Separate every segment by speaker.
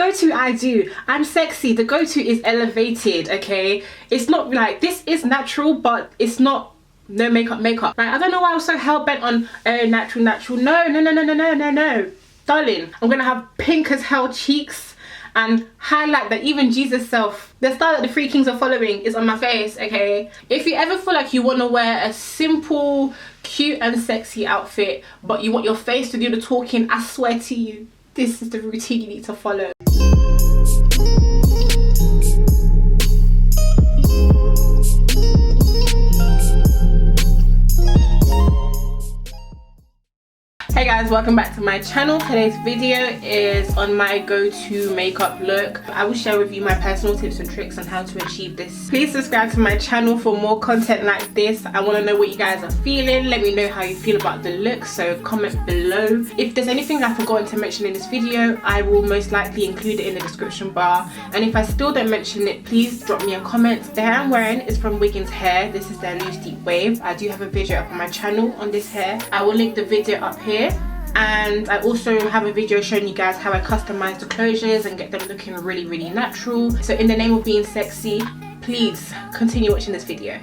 Speaker 1: go-to I do. I'm sexy. The go-to is elevated, okay? It's not like, this is natural, but it's not no makeup. Right, I don't know why I was so hell-bent on natural. No. Darling, I'm gonna have pink as hell cheeks and highlight that even Jesus self, the style that the three kings are following, is on my face, okay? If you ever feel like you want to wear a simple, cute and sexy outfit, but you want your face to do the talking, I swear to you, this is the routine you need to follow. Hey guys, welcome back to my channel. Today's video is on my go-to makeup look. I will share with you my personal tips and tricks on how to achieve this. Please subscribe to my channel for more content like this. I want to know what you guys are feeling. Let me know how you feel about the look, so comment below. If there's anything I've forgotten to mention in this video, I will most likely include it in the description bar. And if I still don't mention it, please drop me a comment. The hair I'm wearing is from Wiggins Hair. This is their loose deep wave. I do have a video up on my channel on this hair. I will link the video up here. And I also have a video showing you guys how I customize the closures and get them looking really natural. So in the name of being sexy, please continue watching this video.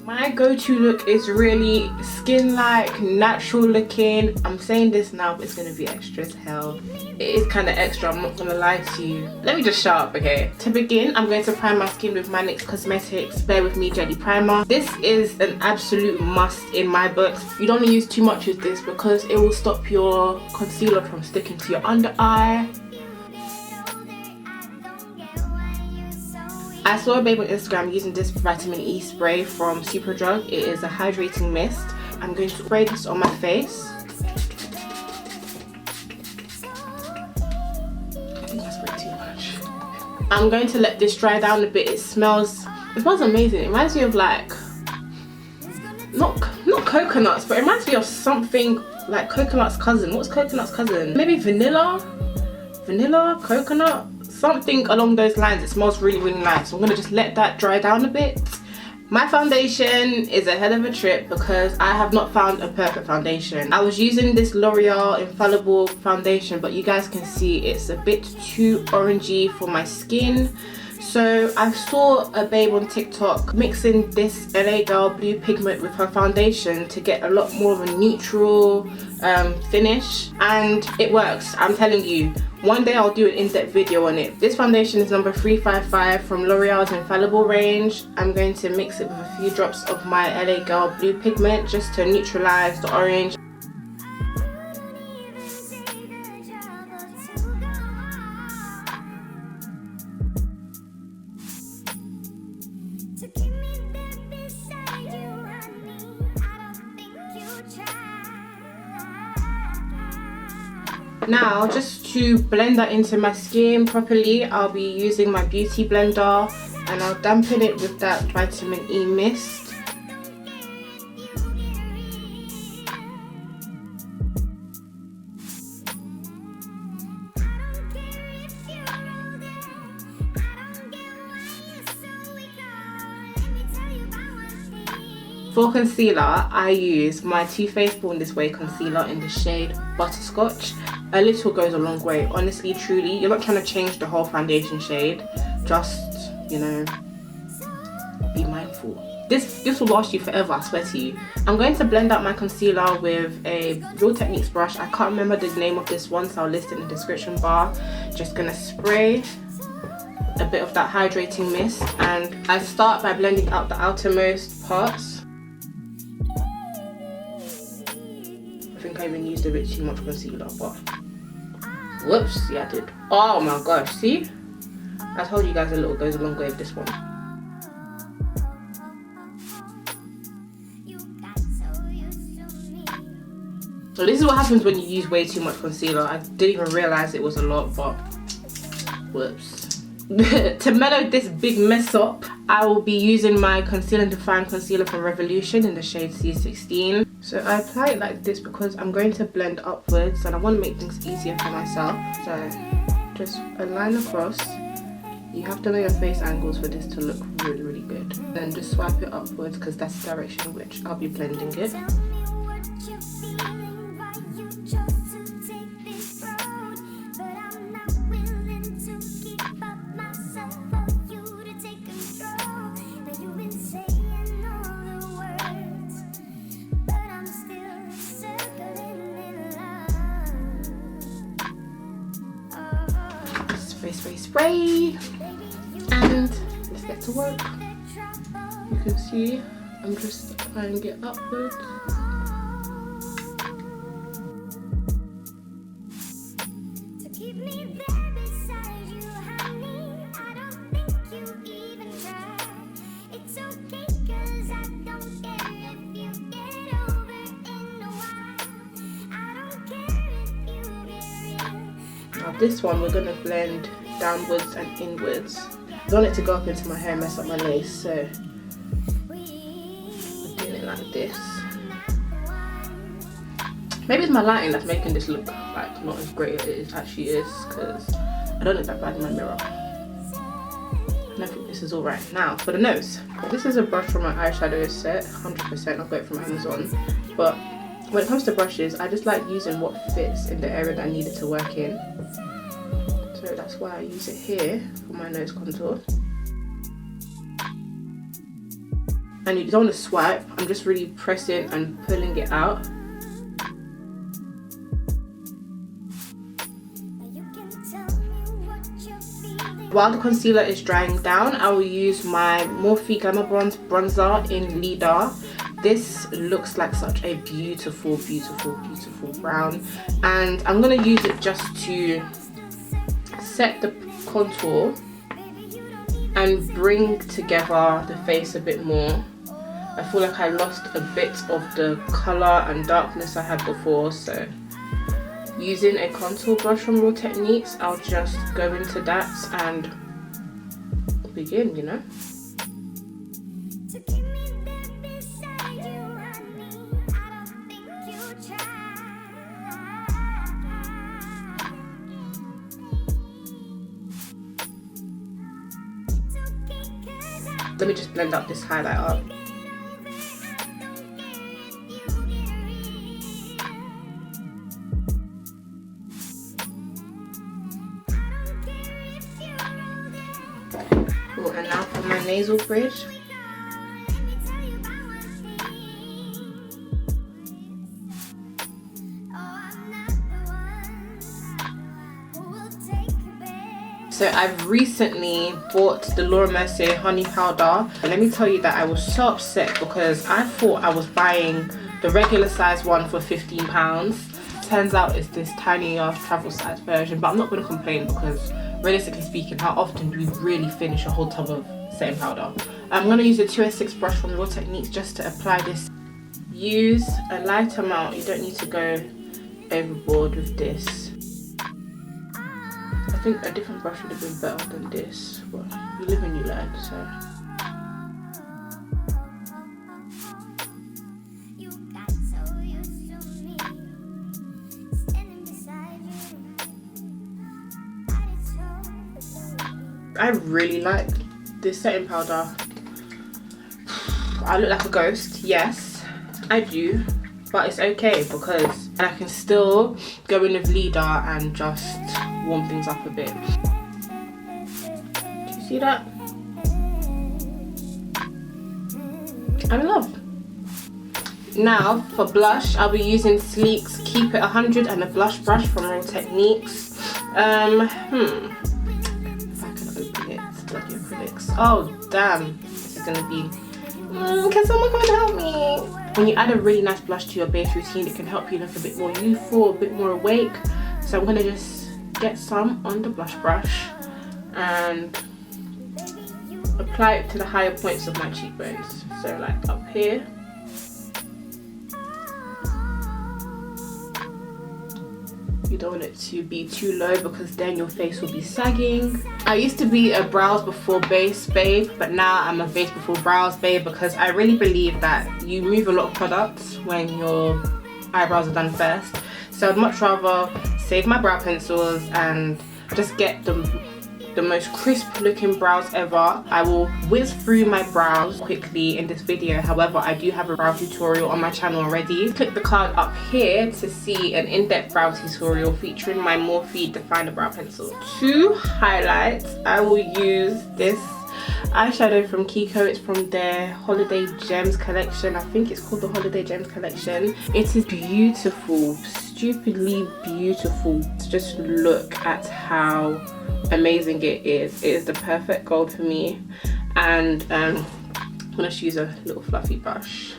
Speaker 1: My go-to look is really skin-like, natural looking. I'm saying this now, but it's gonna be extra as hell. It is kind of extra, I'm not gonna lie to you. Let me just shut up, okay? To begin, I'm going to prime my skin with my NYX Cosmetics Bear With Me Jelly Primer. This is an absolute must in my books. You don't want to use too much with this because it will stop your concealer from sticking to your under eye. I saw a babe on Instagram using this vitamin E spray from Superdrug. It is a hydrating mist. I'm going to spray this on my face. I think I sprayed too much. I'm going to let this dry down a bit. It smells amazing. It reminds me of like, not coconuts, but it reminds me of something like coconut's cousin. What's coconut's cousin? Maybe vanilla, coconut, something along those lines. It smells really nice. So I'm gonna just let that dry down a bit. My foundation is a hell of a trip because I have not found a perfect foundation. I was using this L'Oreal Infallible foundation, but you guys can see it's a bit too orangey for my skin. So I saw a babe on TikTok mixing this LA Girl blue pigment with her foundation to get a lot more of a neutral finish, and it works. I'm telling you, one day I'll do an in-depth video on it. This foundation is number 355 from L'Oreal's Infallible range. I'm going to mix it with a few drops of my LA Girl blue pigment just to neutralize the orange. Now, just to blend that into my skin properly, I'll be using my beauty blender and I'll dampen it with that vitamin E mist. For concealer, I use my Too Faced Born This Way concealer in the shade Butterscotch. A little goes a long way, honestly, truly. You're not trying to change the whole foundation shade, just, you know, be mindful. This will last you forever, I swear to you. I'm going to blend out my concealer with a Real Techniques brush. I can't remember the name of this one, so I'll list it in the description bar. Just gonna spray a bit of that hydrating mist, and I start by blending out the outermost parts. I think I even used a bit too much concealer, but whoops, yeah I did. Oh my gosh, see? I told you guys a little goes a long way with this one. So this is what happens when you use way too much concealer. I didn't even realise it was a lot, but whoops. To mellow this big mess up, I will be using my Conceal and Define concealer from Revolution in the shade C16. So I apply it like this because I'm going to blend upwards and I want to make things easier for myself. So just a line across. You have to know your face angles for this to look really good. Then just swipe it upwards because that's the direction in which I'll be blending it. Spray, and let's get to work. You can see I'm just applying it upwards. Now this one we're gonna blend downwards and inwards. I don't want it to go up into my hair and mess up my lace, so I'm doing it like this. Maybe it's my lighting that's making this look like not as great as it actually is, because I don't look that bad in my mirror. And I think this is alright. Now for the nose. This is a brush from my eyeshadow set, 100%. I got it from Amazon. But when it comes to brushes, I just like using what fits in the area that I need it to work in. So that's why I use it here for my nose contour. And you don't want to swipe, I'm just really pressing and pulling it out. While the concealer is drying down, I will use my Morphe Glamour Bronze bronzer in Leader. This looks like such a beautiful, beautiful, beautiful brown. And I'm going to use it just to set the contour and bring together the face a bit more. I feel like I lost a bit of the colour and darkness I had before, so using a contour brush from Raw Techniques, I'll just go into that and begin, you know. Let me just blend up this highlighter. Cool, and now for my nasal bridge. So I've recently bought the Laura Mercier honey powder, and let me tell you that I was so upset because I thought I was buying the regular size one for £15. Turns out it's this tiny travel size version, but I'm not going to complain because realistically speaking, how often do we really finish a whole tub of setting powder? I'm going to use a 206 brush from Raw Techniques just to apply this. Use a light amount, you don't need to go overboard with this. I think a different brush would have been better than this, but you live and you learn, so. I really like this setting powder. I look like a ghost, yes, I do, but it's okay because I can still go in with Leader and just warm things up a bit. Do you see that? I'm in love. Now for blush, I'll be using Sleek's Keep It 100 and a blush brush from Raw Techniques. If I can open it, bloody acrylics. Oh damn, this is gonna be. Can someone come and help me? When you add a really nice blush to your base routine, it can help you look a bit more youthful, a bit more awake. So I'm gonna just get some on the blush brush and apply it to the higher points of my cheekbones. So like up here. You don't want it to be too low because then your face will be sagging. I used to be a brows before base babe, but now I'm a base before brows babe because I really believe that you move a lot of products when your eyebrows are done first. So I'd much rather save my brow pencils and just get the the most crisp looking brows ever. I will whiz through my brows quickly in this video. However, I do have a brow tutorial on my channel already. Click the card up here to see an in-depth brow tutorial featuring my Morphe Definer brow pencil. To highlight, I will use this eyeshadow from Kiko. It's from their Holiday Gems collection. I think it's called the Holiday Gems collection. It is beautiful, stupidly beautiful. Just look at how amazing it is. It is the perfect gold for me. And I'm gonna use a little fluffy brush.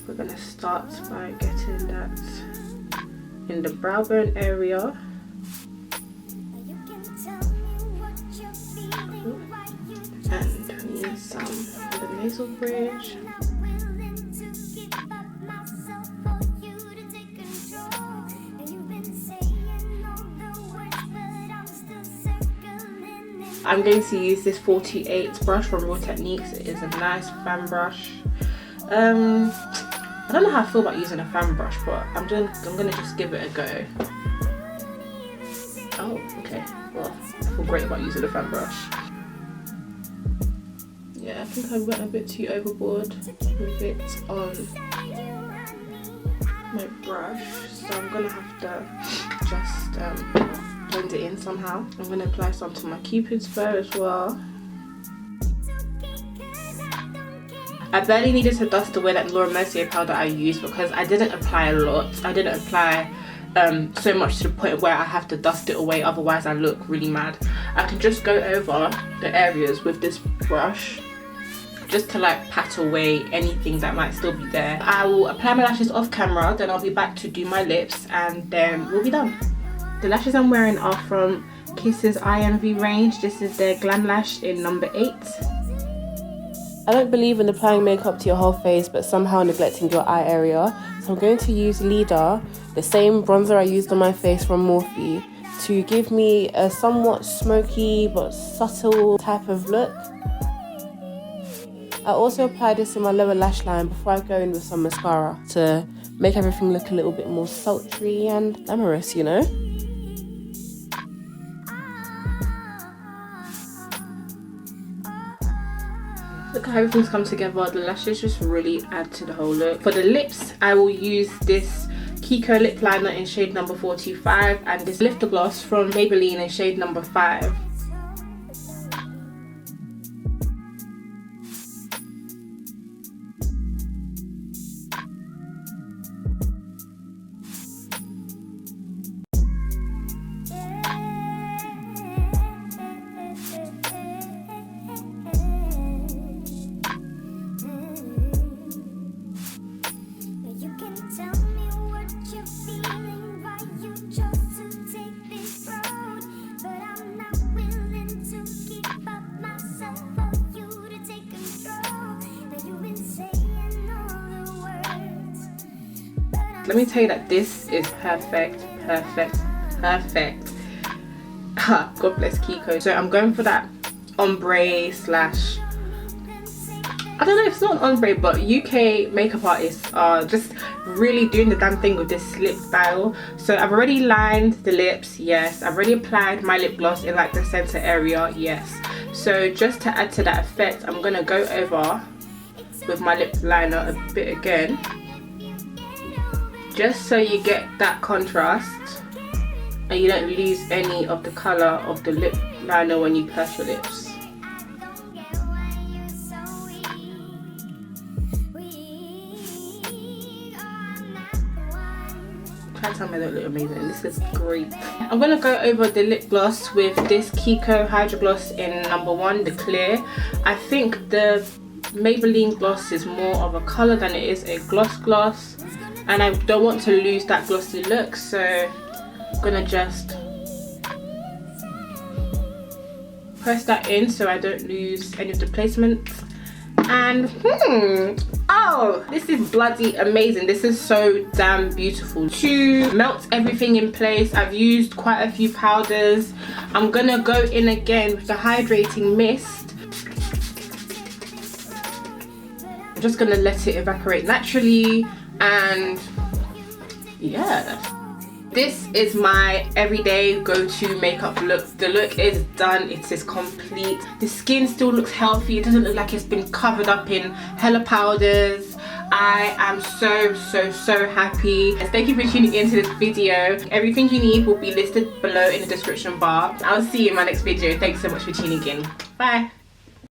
Speaker 1: We're gonna start by getting that in the brow bone area. And use some for the nasal bridge. I'm going to use this 48 brush from Raw Techniques. It is a nice fan brush. I don't know how I feel about using a fan brush, but I'm gonna just give it a go. Oh, okay. Well, I feel great about using a fan brush. Yeah, I think I went a bit too overboard with it on my brush, so I'm gonna have to just blend it in somehow. I'm gonna apply some to my Cupid's bow as well. I barely needed to dust away that Laura Mercier powder I used because I didn't apply a lot. I didn't apply so much to the point where I have to dust it away, otherwise I look really mad. I can just go over the areas with this brush just to like pat away anything that might still be there. I will apply my lashes off camera, then I'll be back to do my lips, and then we'll be done. The lashes I'm wearing are from Kiss's IMV range. This is their Glam Lash in number 8. I don't believe in applying makeup to your whole face but somehow neglecting your eye area, so I'm going to use Leader, the same bronzer I used on my face from Morphe, to give me a somewhat smoky but subtle type of look. I also apply this in my lower lash line before I go in with some mascara to make everything look a little bit more sultry and glamorous, you know? Look how everything's come together. The lashes just really add to the whole look. For the lips, I will use this Kiko lip liner in shade number 425 and this lifter gloss from Maybelline in shade number 5. Let me tell you that this is perfect. God bless Kiko. So I'm going for that ombre slash, I don't know if it's not an ombre, but UK makeup artists are just really doing the damn thing with this lip style. So I've already lined the lips, yes. I've already applied my lip gloss in like the center area, yes. So just to add to that effect, I'm gonna go over with my lip liner a bit again, just so you get that contrast and you don't lose any of the color of the lip liner when you purse your lips. Try to tell me I don't look amazing. This is great. I'm gonna go over the lip gloss with this Kiko Hydro Gloss in number 1, the clear. I think the Maybelline gloss is more of a color than it is a gloss, and I don't want to lose that glossy look, so I'm gonna just press that in so I don't lose any of the placement. And oh, this is bloody amazing. This is so damn beautiful. To melt everything in place, I've used quite a few powders. I'm gonna go in again with the hydrating mist. I'm just gonna let it evaporate naturally, and yeah, this is my everyday go-to makeup look. The look is done, it is complete. The skin still looks healthy, it doesn't look like it's been covered up in hella powders. I am so happy. And thank you for tuning into this video. Everything you need will be listed below in the description bar. I'll see you in my next video. Thanks so much for tuning in. Bye.